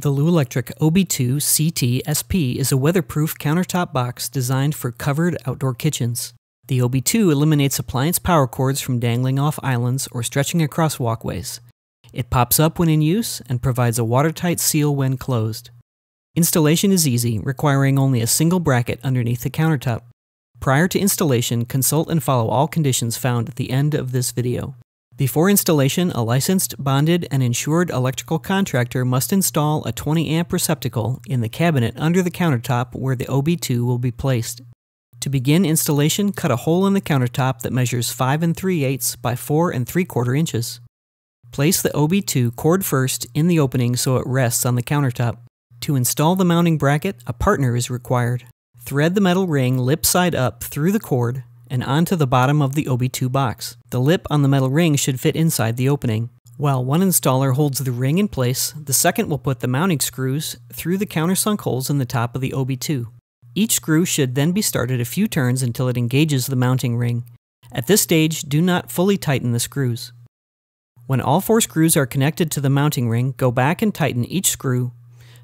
The Lew Electric OB-2-CT-SP is a weatherproof countertop box designed for covered outdoor kitchens. The OB-2 eliminates appliance power cords from dangling off islands or stretching across walkways. It pops up when in use and provides a watertight seal when closed. Installation is easy, requiring only a single bracket underneath the countertop. Prior to installation, consult and follow all conditions found at the end of this video. Before installation, a licensed, bonded, and insured electrical contractor must install a 20-amp receptacle in the cabinet under the countertop where the OB-2 will be placed. To begin installation, cut a hole in the countertop that measures 5 3/8 by 4 3/4 inches. Place the OB-2 cord first in the opening so it rests on the countertop. To install the mounting bracket, a partner is required. Thread the metal ring lip side up through the cord and onto the bottom of the OB-2 box. The lip on the metal ring should fit inside the opening. While one installer holds the ring in place, the second will put the mounting screws through the countersunk holes in the top of the OB-2. Each screw should then be started a few turns until it engages the mounting ring. At this stage, do not fully tighten the screws. When all 4 screws are connected to the mounting ring, go back and tighten each screw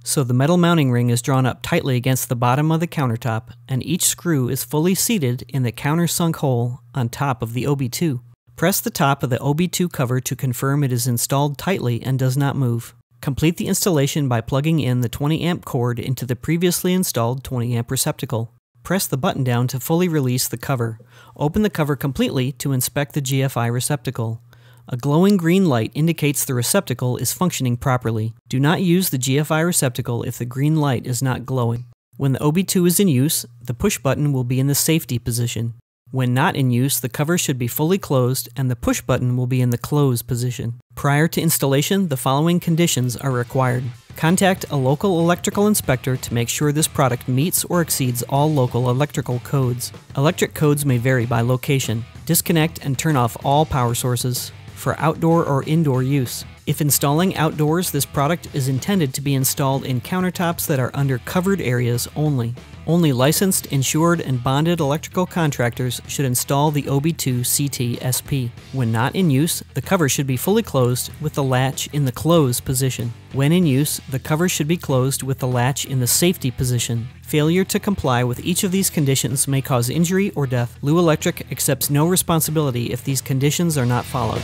so the metal mounting ring is drawn up tightly against the bottom of the countertop and each screw is fully seated in the countersunk hole on top of the OB-2. Press the top of the OB-2 cover to confirm it is installed tightly and does not move. Complete the installation by plugging in the 20-amp cord into the previously installed 20-amp receptacle. Press the button down to fully release the cover. Open the cover completely to inspect the GFI receptacle. A glowing green light indicates the receptacle is functioning properly. Do not use the GFI receptacle if the green light is not glowing. When the OB-2 is in use, the push button will be in the safety position. When not in use, the cover should be fully closed and the push button will be in the close position. Prior to installation, the following conditions are required. Contact a local electrical inspector to make sure this product meets or exceeds all local electrical codes. Electric codes may vary by location. Disconnect and turn off all power sources for outdoor or indoor use. If installing outdoors, this product is intended to be installed in countertops that are under covered areas only. Only licensed, insured, and bonded electrical contractors should install the OB-2-CT-SP. When not in use, the cover should be fully closed with the latch in the close position. When in use, the cover should be closed with the latch in the safety position. Failure to comply with each of these conditions may cause injury or death. Lew Electric accepts no responsibility if these conditions are not followed.